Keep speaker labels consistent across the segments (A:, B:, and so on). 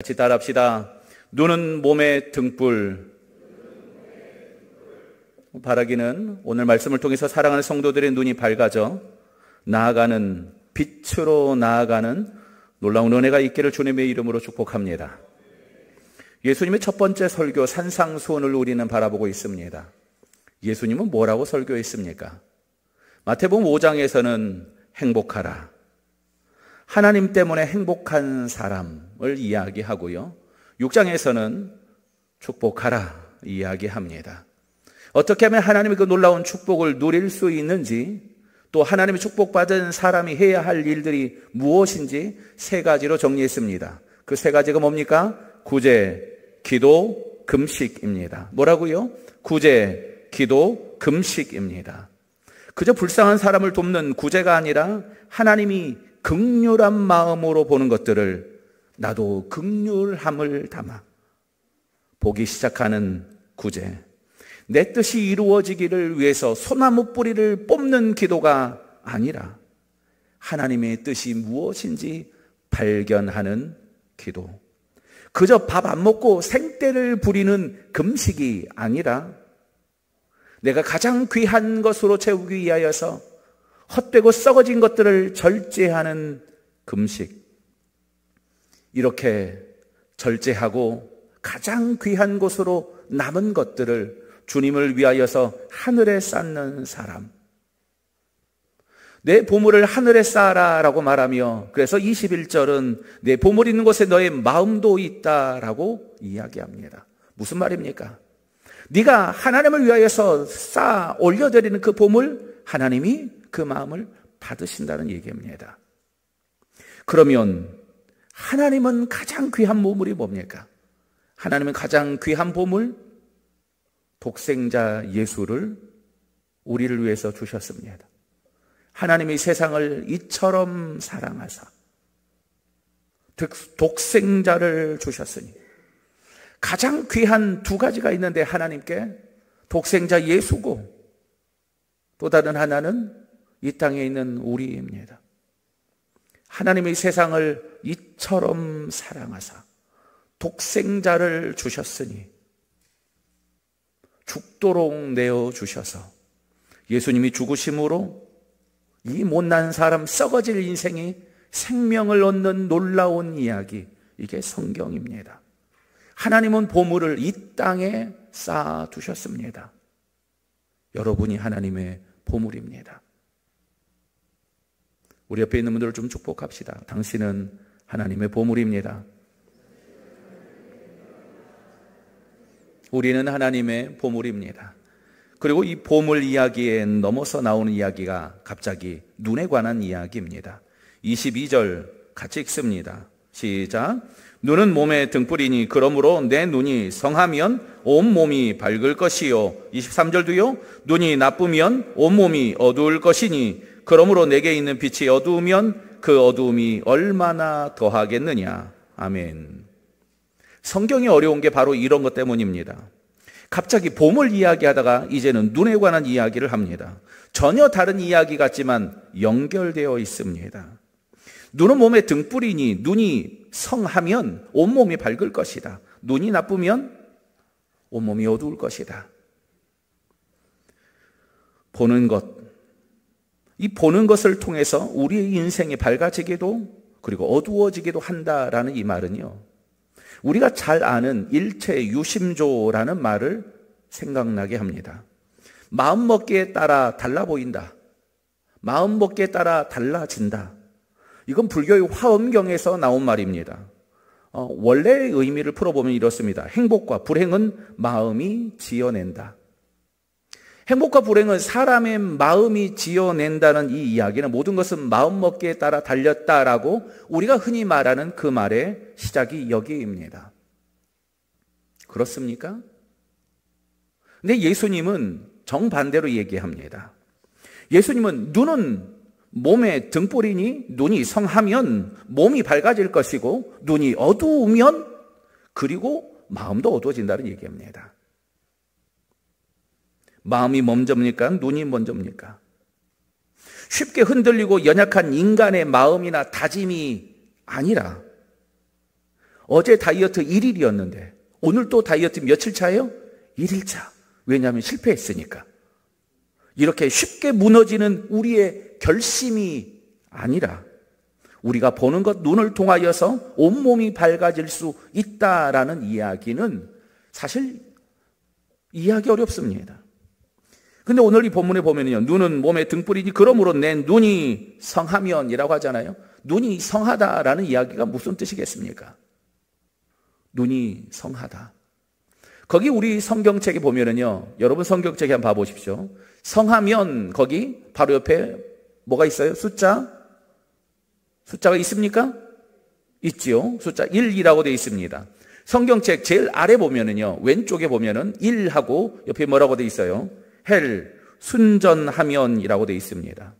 A: 같이 따라합시다. 눈은 몸의 등불. 바라기는 오늘 말씀을 통해서 사랑하는 성도들의 눈이 밝아져 나아가는, 빛으로 나아가는 놀라운 은혜가 있기를 주님의 이름으로 축복합니다. 예수님의 첫 번째 설교 산상수훈을 우리는 바라보고 있습니다. 예수님은 뭐라고 설교했습니까? 마태복음 5장에서는 행복하라, 하나님 때문에 행복한 사람을 이야기하고요, 6장에서는 축복하라 이야기합니다. 어떻게 하면 하나님의 그 놀라운 축복을 누릴 수 있는지, 또 하나님의 축복받은 사람이 해야 할 일들이 무엇인지 세 가지로 정리했습니다. 그 세 가지가 뭡니까? 구제, 기도, 금식입니다. 뭐라고요? 구제, 기도, 금식입니다. 그저 불쌍한 사람을 돕는 구제가 아니라 하나님이 긍휼한 마음으로 보는 것들을 나도 긍휼함을 담아 보기 시작하는 구제. 내 뜻이 이루어지기를 위해서 소나무 뿌리를 뽑는 기도가 아니라 하나님의 뜻이 무엇인지 발견하는 기도. 그저 밥 안 먹고 생떼를 부리는 금식이 아니라 내가 가장 귀한 것으로 채우기 위하여서 헛되고 썩어진 것들을 절제하는 금식. 이렇게 절제하고 가장 귀한 것으로 남은 것들을 주님을 위하여서 하늘에 쌓는 사람. 내 보물을 하늘에 쌓아라라고 말하며, 그래서 21절은 내 보물 있는 곳에 너의 마음도 있다라고 이야기합니다. 무슨 말입니까? 네가 하나님을 위하여서 쌓아 올려드리는 그 보물, 하나님이 그 마음을 받으신다는 얘기입니다. 그러면 하나님은 가장 귀한 보물이 뭡니까? 하나님은 가장 귀한 보물, 독생자 예수를 우리를 위해서 주셨습니다. 하나님이 세상을 이처럼 사랑하사 독생자를 주셨으니, 가장 귀한 두 가지가 있는데 하나님께 독생자 예수고, 또 다른 하나는 이 땅에 있는 우리입니다. 하나님이 세상을 이처럼 사랑하사 독생자를 주셨으니 죽도록 내어주셔서 예수님이 죽으심으로 이 못난 사람, 썩어질 인생이 생명을 얻는 놀라운 이야기, 이게 성경입니다. 하나님은 보물을 이 땅에 쌓아두셨습니다. 여러분이 하나님의 보물입니다. 우리 옆에 있는 분들을 좀 축복합시다. 당신은 하나님의 보물입니다. 우리는 하나님의 보물입니다. 그리고 이 보물 이야기에 넘어서 나오는 이야기가 갑자기 눈에 관한 이야기입니다. 22절 같이 읽습니다. 시작. 눈은 몸의 등불이니 그러므로 내 눈이 성하면 온몸이 밝을 것이요. 23절도요. 눈이 나쁘면 온몸이 어두울 것이니 그러므로 내게 있는 빛이 어두우면 그 어두움이 얼마나 더하겠느냐. 아멘. 성경이 어려운 게 바로 이런 것 때문입니다. 갑자기 보물 이야기하다가 이제는 눈에 관한 이야기를 합니다. 전혀 다른 이야기 같지만 연결되어 있습니다. 눈은 몸의 등불이니 눈이 성하면 온몸이 밝을 것이다. 눈이 나쁘면 온몸이 어두울 것이다. 보는 것, 이 보는 것을 통해서 우리의 인생이 밝아지기도 그리고 어두워지기도 한다라는 이 말은요, 우리가 잘 아는 일체 유심조라는 말을 생각나게 합니다. 마음먹기에 따라 달라 보인다, 마음먹기에 따라 달라진다. 이건 불교의 화엄경에서 나온 말입니다. 원래의 의미를 풀어보면 이렇습니다. 행복과 불행은 마음이 지어낸다. 행복과 불행은 사람의 마음이 지어낸다는 이 이야기는 모든 것은 마음먹기에 따라 달렸다라고 우리가 흔히 말하는 그 말의 시작이 여기입니다. 그렇습니까? 근데 예수님은 정반대로 얘기합니다. 예수님은 눈은 몸의 등불이니 눈이 성하면 몸이 밝아질 것이고 눈이 어두우면 그리고 마음도 어두워진다는 얘기입니다. 마음이 먼저입니까? 눈이 먼저입니까? 쉽게 흔들리고 연약한 인간의 마음이나 다짐이 아니라 어제 다이어트 1일이었는데 오늘 또 다이어트 며칠 차예요? 1일 차. 왜냐하면 실패했으니까. 이렇게 쉽게 무너지는 우리의 결심이 아니라 우리가 보는 것, 눈을 통하여서 온몸이 밝아질 수 있다라는 이야기는 사실 이해하기 어렵습니다. 근데 오늘 이 본문에 보면요, 눈은 몸의 등불이니 그러므로 내 눈이 성하면이라고 하잖아요. 눈이 성하다라는 이야기가 무슨 뜻이겠습니까? 눈이 성하다. 거기 우리 성경책에 보면은요, 여러분 성경책에 한번 봐보십시오. 성하면 거기 바로 옆에 뭐가 있어요? 숫자가 있습니까? 있지요. 숫자 1이라고 되어 있습니다. 성경책 제일 아래 보면은요, 왼쪽에 보면은 1하고 옆에 뭐라고 되어 있어요? 헬, 순전하면이라고 되어 있습니다.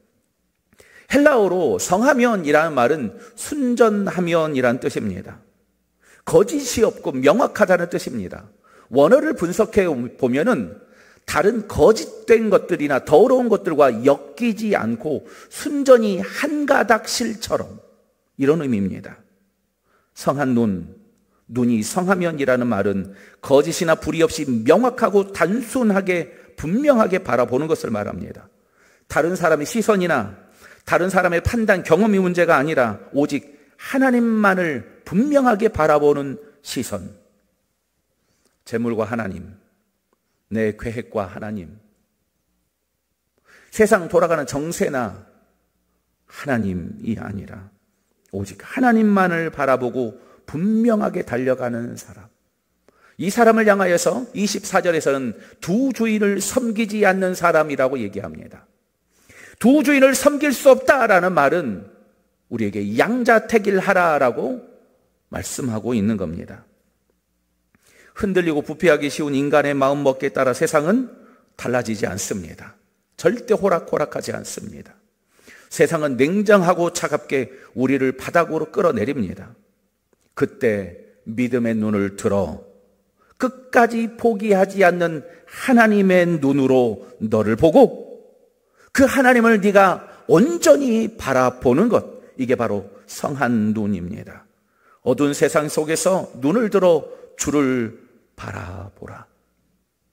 A: 헬라어로 성하면이라는 말은 순전하면이라는 뜻입니다. 거짓이 없고 명확하다는 뜻입니다. 원어를 분석해 보면은 다른 거짓된 것들이나 더러운 것들과 엮이지 않고 순전히 한 가닥 실처럼, 이런 의미입니다. 성한 눈, 눈이 성하면이라는 말은 거짓이나 불의 없이 명확하고 단순하게 분명하게 바라보는 것을 말합니다. 다른 사람의 시선이나 다른 사람의 판단, 경험이 문제가 아니라 오직 하나님만을 분명하게 바라보는 시선. 재물과 하나님, 내 계획과 하나님, 세상 돌아가는 정세나 하나님이 아니라 오직 하나님만을 바라보고 분명하게 달려가는 사람. 이 사람을 향하여서 24절에서는 두 주인을 섬기지 않는 사람이라고 얘기합니다. 두 주인을 섬길 수 없다라는 말은 우리에게 양자택일하라라고 말씀하고 있는 겁니다. 흔들리고 부패하기 쉬운 인간의 마음먹기에 따라 세상은 달라지지 않습니다. 절대 호락호락하지 않습니다. 세상은 냉정하고 차갑게 우리를 바닥으로 끌어내립니다. 그때 믿음의 눈을 들어 끝까지 포기하지 않는 하나님의 눈으로 너를 보고 그 하나님을 네가 온전히 바라보는 것, 이게 바로 성한 눈입니다. 어두운 세상 속에서 눈을 들어 주를 바라보라.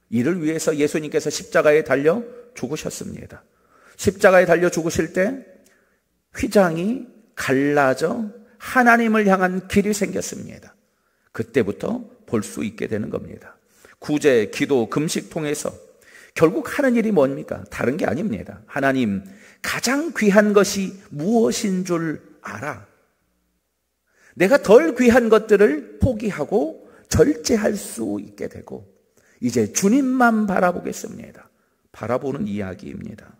A: 이를 위해서 예수님께서 십자가에 달려 죽으셨습니다. 십자가에 달려 죽으실 때 휘장이 갈라져 하나님을 향한 길이 생겼습니다. 그때부터 볼 수 있게 되는 겁니다. 구제, 기도, 금식 통해서 결국 하는 일이 뭡니까? 다른 게 아닙니다. 하나님, 가장 귀한 것이 무엇인 줄 알아. 내가 덜 귀한 것들을 포기하고 절제할 수 있게 되고 이제 주님만 바라보겠습니다. 바라보는 이야기입니다.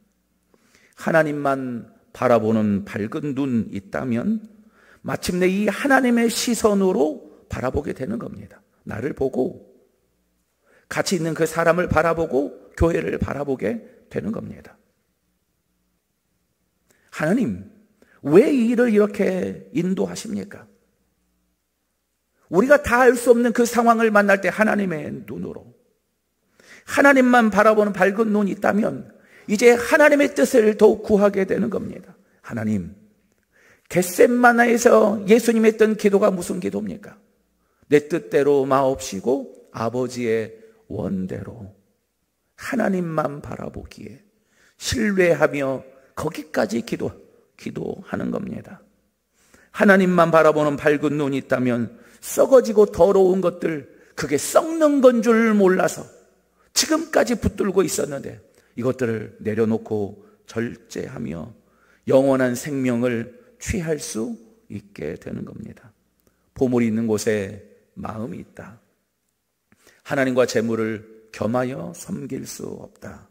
A: 하나님만 바라보는 밝은 눈 있다면 마침내 이 하나님의 시선으로 바라보게 되는 겁니다. 나를 보고 같이 있는 그 사람을 바라보고 교회를 바라보게 되는 겁니다. 하나님, 왜 이 일을 이렇게 인도하십니까? 우리가 다 알 수 없는 그 상황을 만날 때 하나님의 눈으로, 하나님만 바라보는 밝은 눈이 있다면 이제 하나님의 뜻을 더욱 구하게 되는 겁니다. 하나님, 겟셋마나에서 예수님이 했던 기도가 무슨 기도입니까? 내 뜻대로 마옵시고 아버지의 원대로. 하나님만 바라보기에 신뢰하며 거기까지 기도하는 겁니다. 하나님만 바라보는 밝은 눈이 있다면 썩어지고 더러운 것들, 그게 썩는 건 줄 몰라서 지금까지 붙들고 있었는데 이것들을 내려놓고 절제하며 영원한 생명을 취할 수 있게 되는 겁니다. 보물이 있는 곳에 마음이 있다. 하나님과 재물을 겸하여 섬길 수 없다.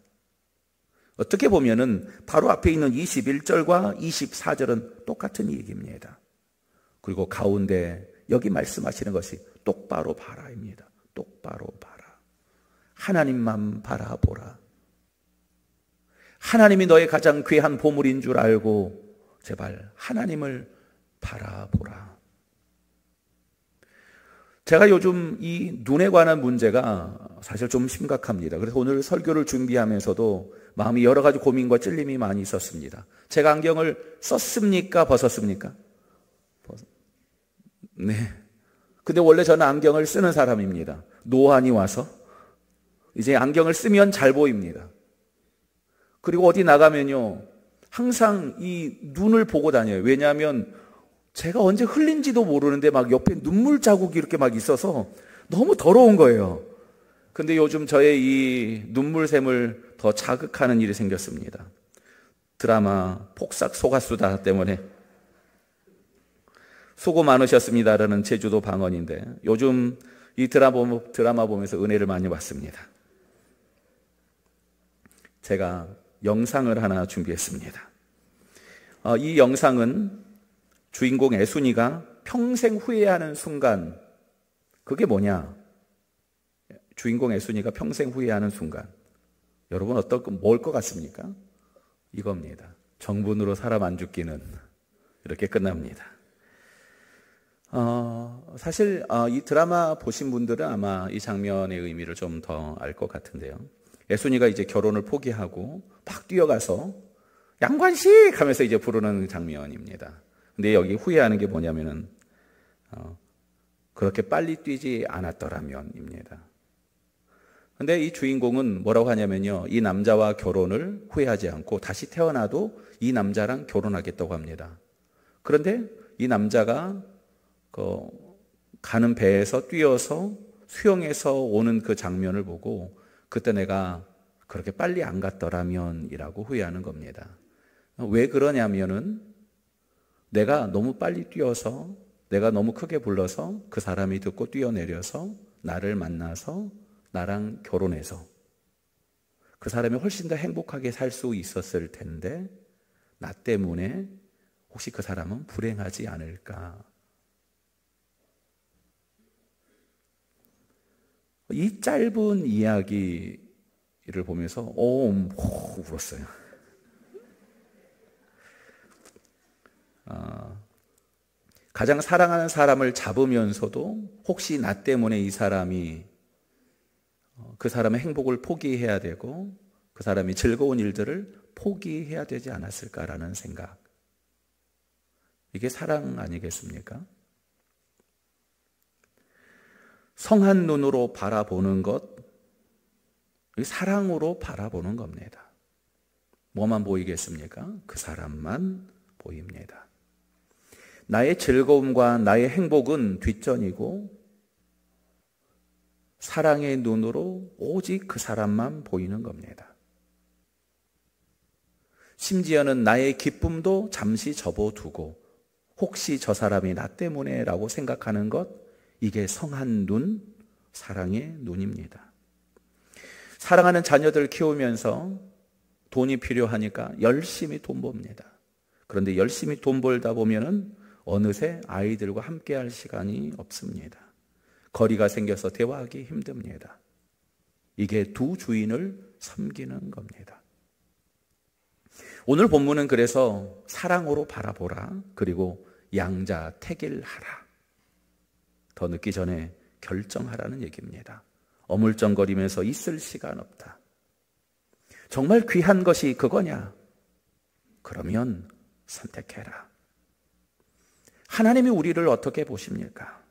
A: 어떻게 보면은 바로 앞에 있는 21절과 24절은 똑같은 얘기입니다. 그리고 가운데 여기 말씀하시는 것이 똑바로 봐라입니다. 똑바로 봐라. 하나님만 바라보라. 하나님이 너의 가장 귀한 보물인 줄 알고 제발 하나님을 바라보라. 제가 요즘 이 눈에 관한 문제가 사실 좀 심각합니다. 그래서 오늘 설교를 준비하면서도 마음이 여러 가지 고민과 찔림이 많이 있었습니다. 제가 안경을 썼습니까? 벗었습니까? 네. 근데 원래 저는 안경을 쓰는 사람입니다. 노안이 와서 이제 안경을 쓰면 잘 보입니다. 그리고 어디 나가면요, 항상 이 눈을 보고 다녀요. 왜냐하면 제가 언제 흘린지도 모르는데 막 옆에 눈물 자국이 이렇게 막 있어서 너무 더러운 거예요. 근데 요즘 저의 이 눈물샘을 더 자극하는 일이 생겼습니다. 드라마 폭삭 속았수다 때문에. 수고 많으셨습니다라는 제주도 방언인데 요즘 이 드라마 보면서 은혜를 많이 받습니다. 제가 영상을 하나 준비했습니다. 이 영상은 주인공 애순이가 평생 후회하는 순간, 그게 뭐냐? 주인공 애순이가 평생 후회하는 순간, 여러분 뭘 것 같습니까? 이겁니다. 정분으로 사람 안 죽기는. 이렇게 끝납니다. 사실 이 드라마 보신 분들은 아마 이 장면의 의미를 좀 더 알 것 같은데요. 애순이가 이제 결혼을 포기하고 막 뛰어가서 양관식 하면서 이제 부르는 장면입니다. 근데 여기 후회하는 게 뭐냐면은 그렇게 빨리 뛰지 않았더라면입니다. 근데 이 주인공은 뭐라고 하냐면요, 이 남자와 결혼을 후회하지 않고 다시 태어나도 이 남자랑 결혼하겠다고 합니다. 그런데 이 남자가 가는 배에서 뛰어서 수영해서 오는 그 장면을 보고 그때 내가 그렇게 빨리 안 갔더라면 이라고 후회하는 겁니다. 왜 그러냐면은 내가 너무 빨리 뛰어서, 내가 너무 크게 불러서 그 사람이 듣고 뛰어내려서 나를 만나서 나랑 결혼해서 그 사람이 훨씬 더 행복하게 살 수 있었을 텐데 나 때문에 혹시 그 사람은 불행하지 않을까. 이 짧은 이야기를 보면서 울었어요. 가장 사랑하는 사람을 잡으면서도 혹시 나 때문에 이 사람이 그 사람의 행복을 포기해야 되고 그 사람이 즐거운 일들을 포기해야 되지 않았을까라는 생각. 이게 사랑 아니겠습니까? 성한 눈으로 바라보는 것, 사랑으로 바라보는 겁니다. 뭐만 보이겠습니까? 그 사람만 보입니다. 나의 즐거움과 나의 행복은 뒷전이고 사랑의 눈으로 오직 그 사람만 보이는 겁니다. 심지어는 나의 기쁨도 잠시 접어두고 혹시 저 사람이 나 때문에 라고 생각하는 것, 이게 성한 눈, 사랑의 눈입니다. 사랑하는 자녀들 키우면서 돈이 필요하니까 열심히 돈 법니다. 그런데 열심히 돈 벌다 보면은 어느새 아이들과 함께 할 시간이 없습니다. 거리가 생겨서 대화하기 힘듭니다. 이게 두 주인을 섬기는 겁니다. 오늘 본문은 그래서 사랑으로 바라보라, 그리고 양자택일하라. 더 늦기 전에 결정하라는 얘기입니다. 어물쩡거리면서 있을 시간 없다. 정말 귀한 것이 그거냐? 그러면 선택해라. 하나님이 우리를 어떻게 보십니까?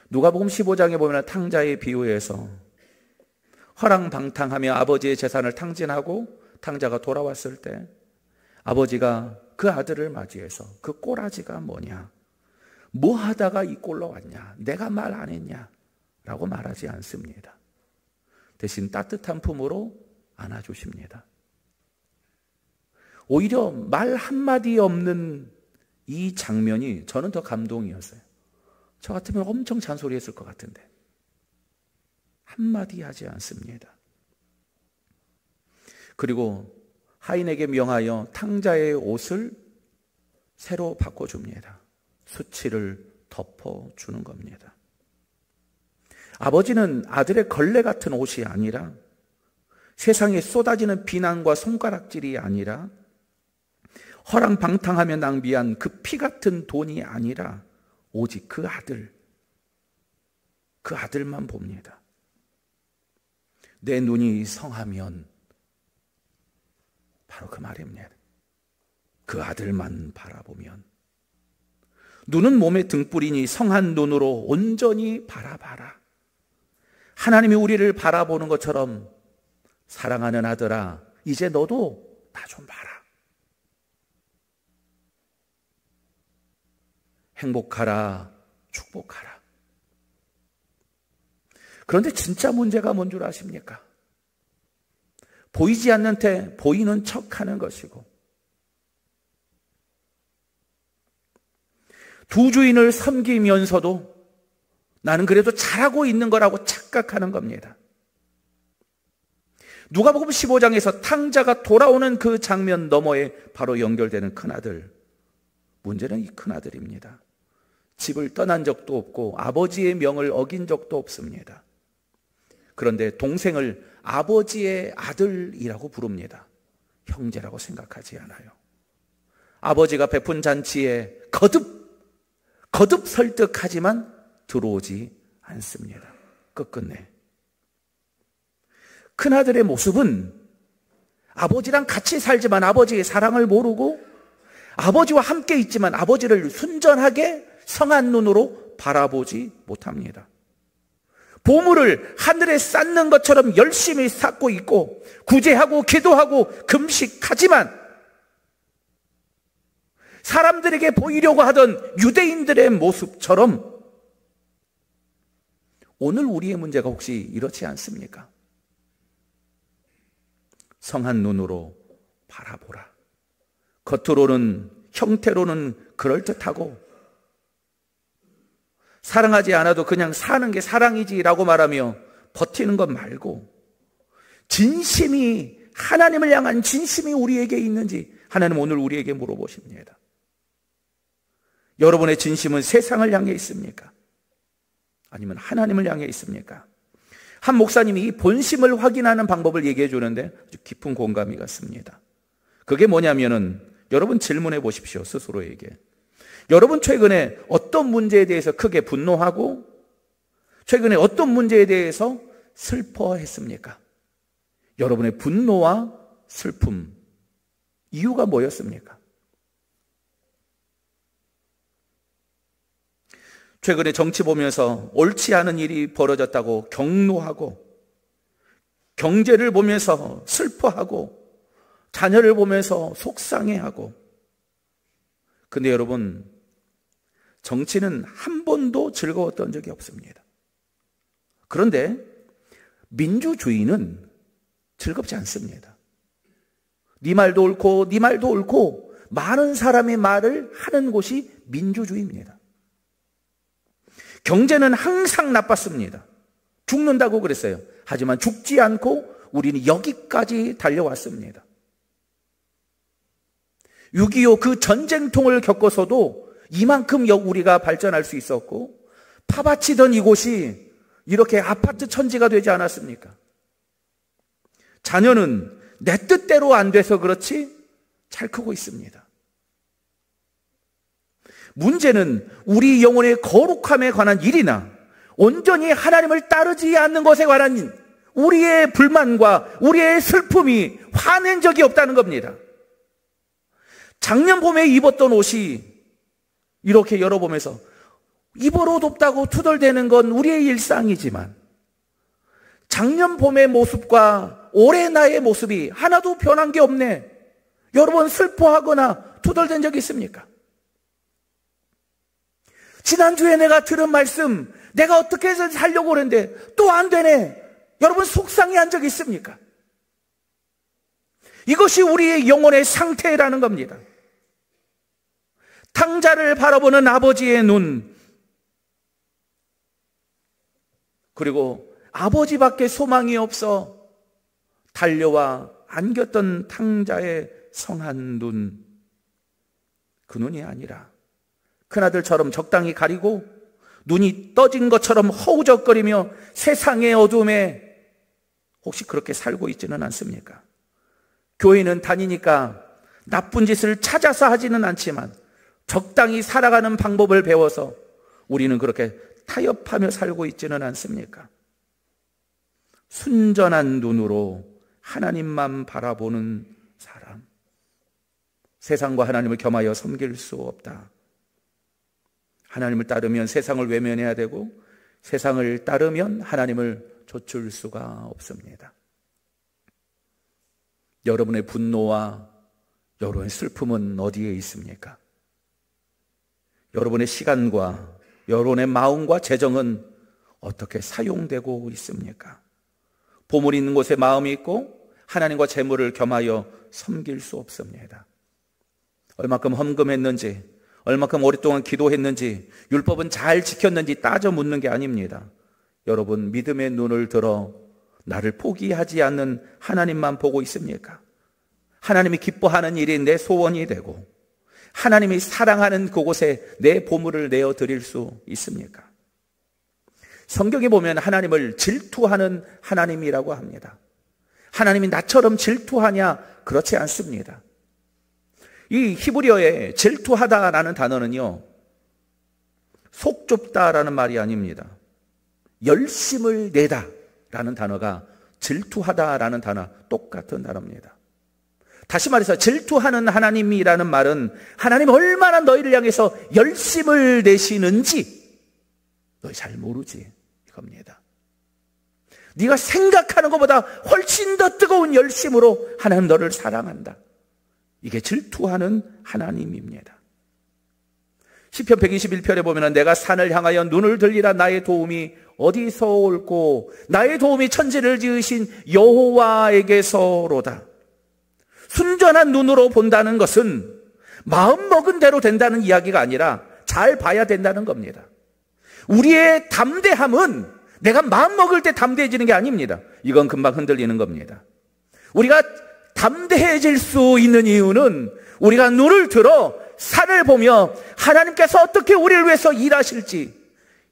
A: 누가복음 15장에 보면 탕자의 비유에서 허랑방탕하며 아버지의 재산을 탕진하고 탕자가 돌아왔을 때 아버지가 그 아들을 맞이해서 그 꼬라지가 뭐냐? 뭐 하다가 이 꼴로 왔냐? 내가 말 안 했냐? 라고 말하지 않습니다. 대신 따뜻한 품으로 안아주십니다. 오히려 말 한마디 없는 이 장면이 저는 더 감동이었어요. 저 같으면 엄청 잔소리했을 것 같은데 한마디 하지 않습니다. 그리고 하인에게 명하여 탕자의 옷을 새로 바꿔줍니다. 수치를 덮어주는 겁니다. 아버지는 아들의 걸레 같은 옷이 아니라, 세상에 쏟아지는 비난과 손가락질이 아니라, 허랑방탕하며 낭비한 그 피 같은 돈이 아니라 오직 그 아들만 봅니다. 내 눈이 성하면 바로 그 말입니다. 그 아들만 바라보면 눈은 몸의 등불이니 성한 눈으로 온전히 바라봐라. 하나님이 우리를 바라보는 것처럼 사랑하는 아들아, 이제 너도 나 좀 봐라. 행복하라, 축복하라. 그런데 진짜 문제가 뭔 줄 아십니까? 보이지 않는 데 보이는 척 하는 것이고, 두 주인을 섬기면서도 나는 그래도 잘하고 있는 거라고 착각하는 겁니다. 누가복음 15장에서 탕자가 돌아오는 그 장면 너머에 바로 연결되는 큰아들, 문제는 이 큰아들입니다. 집을 떠난 적도 없고 아버지의 명을 어긴 적도 없습니다. 그런데 동생을 아버지의 아들이라고 부릅니다. 형제라고 생각하지 않아요. 아버지가 베푼 잔치에 거듭 설득하지만 들어오지 않습니다. 끝끝내. 큰아들의 모습은 아버지랑 같이 살지만 아버지의 사랑을 모르고, 아버지와 함께 있지만 아버지를 순전하게 성한 눈으로 바라보지 못합니다. 보물을 하늘에 쌓는 것처럼 열심히 쌓고 있고 구제하고 기도하고 금식하지만 사람들에게 보이려고 하던 유대인들의 모습처럼 오늘 우리의 문제가 혹시 이렇지 않습니까? 성한 눈으로 바라보라. 겉으로는, 형태로는 그럴듯하고 사랑하지 않아도 그냥 사는 게 사랑이지라고 말하며 버티는 것 말고, 진심이, 하나님을 향한 진심이 우리에게 있는지 하나님 오늘 우리에게 물어보십니다. 여러분의 진심은 세상을 향해 있습니까? 아니면 하나님을 향해 있습니까? 한 목사님이 이 본심을 확인하는 방법을 얘기해 주는데 아주 깊은 공감이 갔습니다. 그게 뭐냐면은, 여러분 질문해 보십시오. 스스로에게. 여러분 최근에 어떤 문제에 대해서 크게 분노하고 최근에 어떤 문제에 대해서 슬퍼했습니까? 여러분의 분노와 슬픔, 이유가 뭐였습니까? 최근에 정치 보면서 옳지 않은 일이 벌어졌다고 격노하고, 경제를 보면서 슬퍼하고, 자녀를 보면서 속상해하고. 근데 여러분, 정치는 한 번도 즐거웠던 적이 없습니다. 그런데 민주주의는 즐겁지 않습니다. 네 말도 옳고 네 말도 옳고 많은 사람의 말을 하는 곳이 민주주의입니다. 경제는 항상 나빴습니다. 죽는다고 그랬어요. 하지만 죽지 않고 우리는 여기까지 달려왔습니다. 6.25 그 전쟁통을 겪어서도 이만큼 우리가 발전할 수 있었고, 파바치던 이곳이 이렇게 아파트 천지가 되지 않았습니까? 자녀는 내 뜻대로 안 돼서 그렇지 잘 크고 있습니다. 문제는 우리 영혼의 거룩함에 관한 일이나 온전히 하나님을 따르지 않는 것에 관한 우리의 불만과 우리의 슬픔이 화낸 적이 없다는 겁니다. 작년 봄에 입었던 옷이 이렇게 열어보면서 입을 옷 없다고 투덜대는 건 우리의 일상이지만, 작년 봄의 모습과 올해 나의 모습이 하나도 변한 게 없네. 여러분 슬퍼하거나 투덜댄 적 있습니까? 지난주에 내가 들은 말씀, 내가 어떻게 해서 살려고 그랬는데 또 안 되네. 여러분 속상해한 적 있습니까? 이것이 우리의 영혼의 상태라는 겁니다. 탕자를 바라보는 아버지의 눈, 그리고 아버지밖에 소망이 없어 달려와 안겼던 탕자의 성한 눈, 그 눈이 아니라 큰아들처럼 적당히 가리고 눈이 떠진 것처럼 허우적거리며 세상의 어둠에 혹시 그렇게 살고 있지는 않습니까? 교회는 다니니까 나쁜 짓을 찾아서 하지는 않지만 적당히 살아가는 방법을 배워서 우리는 그렇게 타협하며 살고 있지는 않습니까? 순전한 눈으로 하나님만 바라보는 사람, 세상과 하나님을 겸하여 섬길 수 없다. 하나님을 따르면 세상을 외면해야 되고 세상을 따르면 하나님을 좇을 수가 없습니다. 여러분의 분노와 여러분의 슬픔은 어디에 있습니까? 여러분의 시간과 여러분의 마음과 재정은 어떻게 사용되고 있습니까? 보물이 있는 곳에 마음이 있고 하나님과 재물을 겸하여 섬길 수 없습니다. 얼마큼 헌금했는지, 얼마큼 오랫동안 기도했는지, 율법은 잘 지켰는지 따져 묻는 게 아닙니다. 여러분, 믿음의 눈을 들어 나를 포기하지 않는 하나님만 보고 있습니까? 하나님이 기뻐하는 일이 내 소원이 되고 하나님이 사랑하는 그곳에 내 보물을 내어 드릴 수 있습니까? 성경에 보면 하나님을 질투하는 하나님이라고 합니다. 하나님이 나처럼 질투하냐? 그렇지 않습니다. 이 히브리어에 질투하다라는 단어는요, 속 좁다라는 말이 아닙니다. 열심을 내다라는 단어가 질투하다라는 단어 똑같은 단어입니다. 다시 말해서 질투하는 하나님이라는 말은 하나님 얼마나 너희를 향해서 열심을 내시는지 너희 잘 모르지 이겁니다. 네가 생각하는 것보다 훨씬 더 뜨거운 열심으로 하나님 너를 사랑한다. 이게 질투하는 하나님입니다. 시편 121편에 보면 내가 산을 향하여 눈을 들리라. 나의 도움이 어디서 올꼬? 나의 도움이 천지를 지으신 여호와에게서로다. 순전한 눈으로 본다는 것은 마음 먹은 대로 된다는 이야기가 아니라 잘 봐야 된다는 겁니다. 우리의 담대함은 내가 마음 먹을 때 담대해지는 게 아닙니다. 이건 금방 흔들리는 겁니다. 우리가 담대해질 수 있는 이유는 우리가 눈을 들어 산을 보며 하나님께서 어떻게 우리를 위해서 일하실지.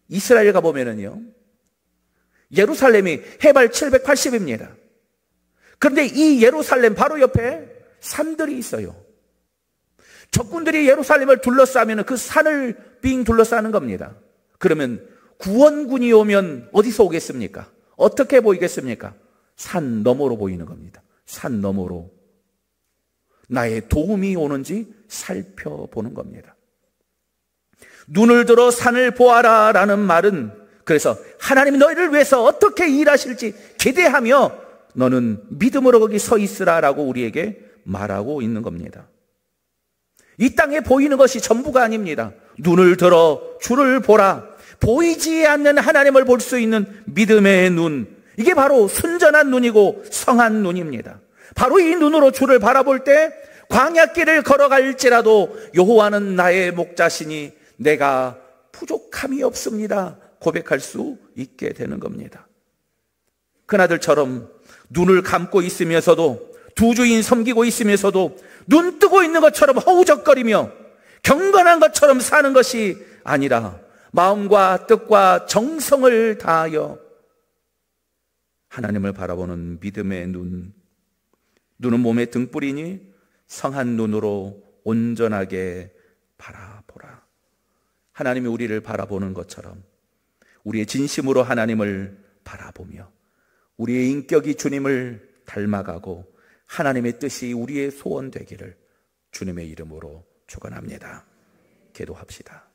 A: 이스라엘 가보면은요, 예루살렘이 해발 780입니다. 그런데 이 예루살렘 바로 옆에 산들이 있어요. 적군들이 예루살렘을 둘러싸면 그 산을 빙 둘러싸는 겁니다. 그러면 구원군이 오면 어디서 오겠습니까? 어떻게 보이겠습니까? 산 너머로 보이는 겁니다. 산 너머로 나의 도움이 오는지 살펴보는 겁니다. 눈을 들어 산을 보아라 라는 말은 그래서 하나님이 너희를 위해서 어떻게 일하실지 기대하며 너는 믿음으로 거기 서 있으라 라고 우리에게 말하고 있는 겁니다. 이 땅에 보이는 것이 전부가 아닙니다. 눈을 들어 주를 보라. 보이지 않는 하나님을 볼 수 있는 믿음의 눈, 이게 바로 순전한 눈이고 성한 눈입니다. 바로 이 눈으로 주를 바라볼 때 광야길을 걸어갈지라도 여호와는 나의 목자시니 내가 부족함이 없습니다 고백할 수 있게 되는 겁니다. 그나들처럼 눈을 감고 있으면서도 두 주인 섬기고 있으면서도 눈 뜨고 있는 것처럼 허우적거리며 경건한 것처럼 사는 것이 아니라 마음과 뜻과 정성을 다하여 하나님을 바라보는 믿음의 눈. 눈은 몸의 등불이니 성한 눈으로 온전하게 바라보라. 하나님이 우리를 바라보는 것처럼 우리의 진심으로 하나님을 바라보며 우리의 인격이 주님을 닮아가고 하나님의 뜻이 우리의 소원 되기를 주님의 이름으로 축원합니다. 기도합시다.